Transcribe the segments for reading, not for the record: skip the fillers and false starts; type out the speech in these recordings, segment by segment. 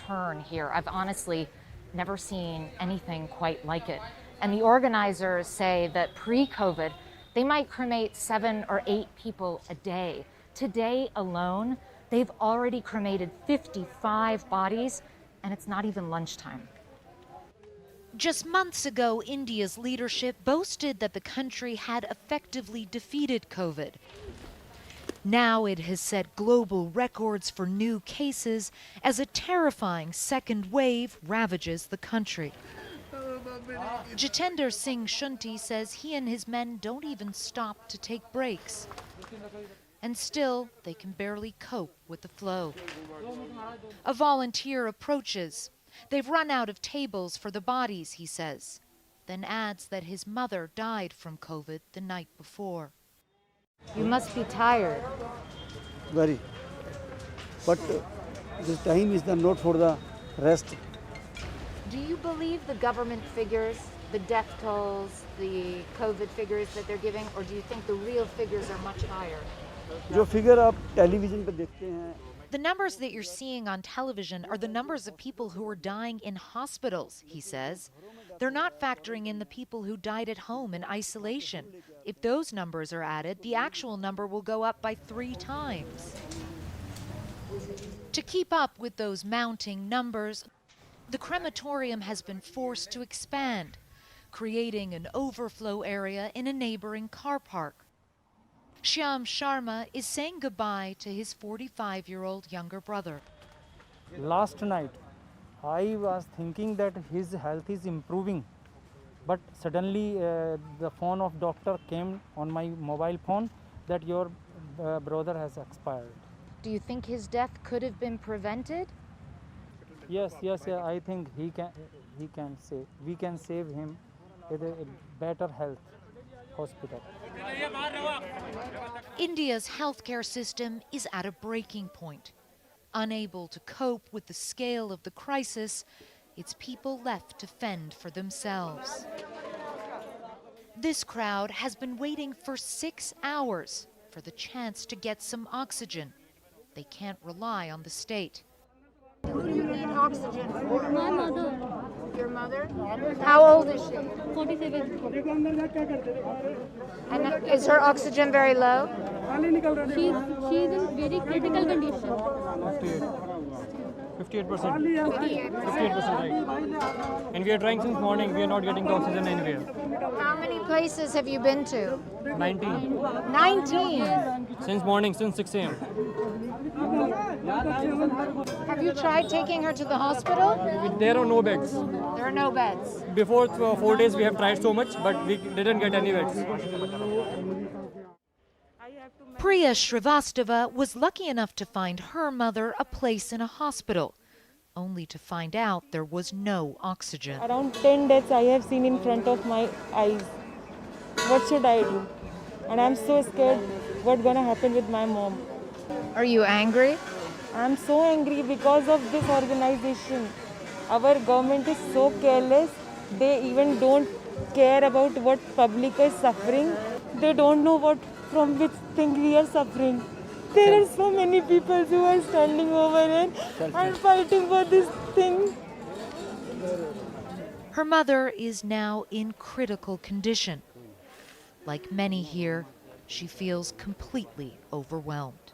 turn here. I've honestly never seen anything quite like it. And the organizers say that pre-COVID, they might cremate 7 or 8 people a day. Today alone, they've already cremated 55 bodies, and it's not even lunchtime. Just months ago, India's leadership boasted that the country had effectively defeated COVID. Now it has set global records for new cases as a terrifying second wave ravages the country. Jitender Singh Shunti says he and his men don't even stop to take breaks. And still, they can barely cope with the flow. A volunteer approaches. They've run out of tables for the bodies, he says, then adds that his mother died from COVID the night before. You must be tired. Very. But this time is not for the rest. Do you believe the government figures, the death tolls, the COVID figures that they're giving, or do you think the real figures are much higher? जो figure आप television पे देखते हैं. The numbers that you're seeing on television are the numbers of people who are dying in hospitals, he says. They're not factoring in the people who died at home in isolation. If those numbers are added, the actual number will go up by 3 times. To keep up with those mounting numbers, the crematorium has been forced to expand, creating an overflow area in a neighboring car park. Shyam Sharma is saying goodbye to his 45-year-old younger brother. Last night, I was thinking that his health is improving, but suddenly the phone of doctor came on my mobile phone that your brother has expired. Do you think his death could have been prevented? Yes, I think we can save him with a better health hospital. India's healthcare system is at a breaking point. Unable to cope with the scale of the crisis, its people left to fend for themselves. This crowd has been waiting for 6 hours for the chance to get some oxygen. They can't rely on the state. Who do you need oxygen for? My mother. Your mother? How old is she? 47. And is her oxygen very low? She's in very critical condition. 58%. 58%, right. And we are trying since morning, we are not getting the oxygen anywhere. How many places have you been to? 19. 19? Since morning, since 6 a.m. Have you tried taking her to the hospital? There are no beds. There are no beds. Before 4 days we have tried so much, but we didn't get any beds. Priya Shrivastava was lucky enough to find her mother a place in a hospital, only to find out there was no oxygen. Around 10 deaths I have seen in front of my eyes. What should I do? And I'm so scared what's gonna happen with my mom. Are you angry? I'm so angry because of this organization. Our government is so careless. They even don't care about what public is suffering. They don't know from which thing we are suffering. There are so many people who are standing over there and fighting for this thing. Her mother is now in critical condition. Like many here, she feels completely overwhelmed.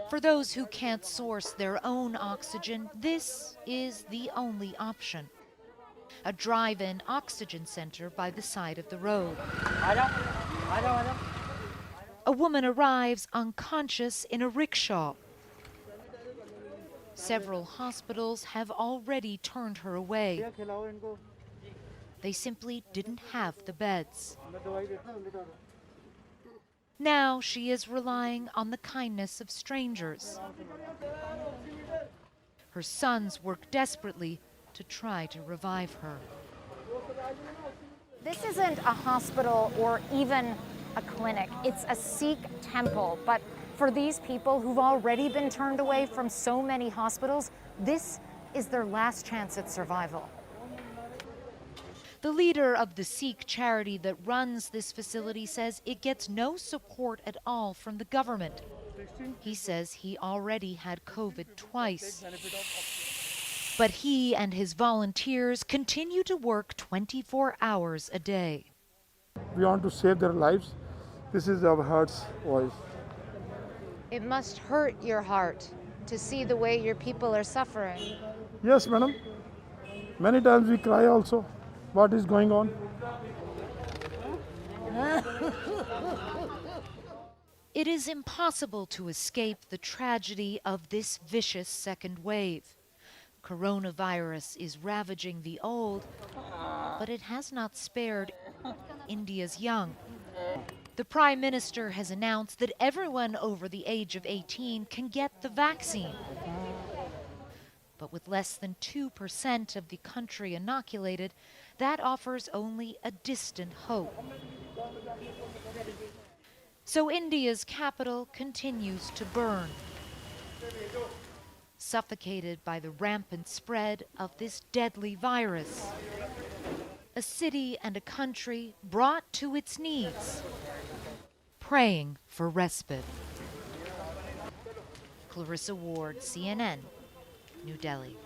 For those who can't source their own oxygen, this is the only option. A drive-in oxygen center by the side of the road. A woman arrives unconscious in a rickshaw. Several hospitals have already turned her away. They simply didn't have the beds. Now she is relying on the kindness of strangers. Her sons work desperately to try to revive her. This isn't a hospital or even a clinic. It's a Sikh temple. But for these people who've already been turned away from so many hospitals, this is their last chance at survival. The leader of the Sikh charity that runs this facility says it gets no support at all from the government. He says he already had COVID twice. But he and his volunteers continue to work 24 hours a day. We want to save their lives. This is our heart's voice. It must hurt your heart to see the way your people are suffering. Yes, madam. Many times we cry also. What is going on? It is impossible to escape the tragedy of this vicious second wave. Coronavirus is ravaging the old, but it has not spared India's young. The Prime Minister has announced that everyone over the age of 18 can get the vaccine. But with less than 2% of the country inoculated, that offers only a distant hope. So India's capital continues to burn, suffocated by the rampant spread of this deadly virus. A city and a country brought to its knees, praying for respite. Clarissa Ward, CNN, New Delhi.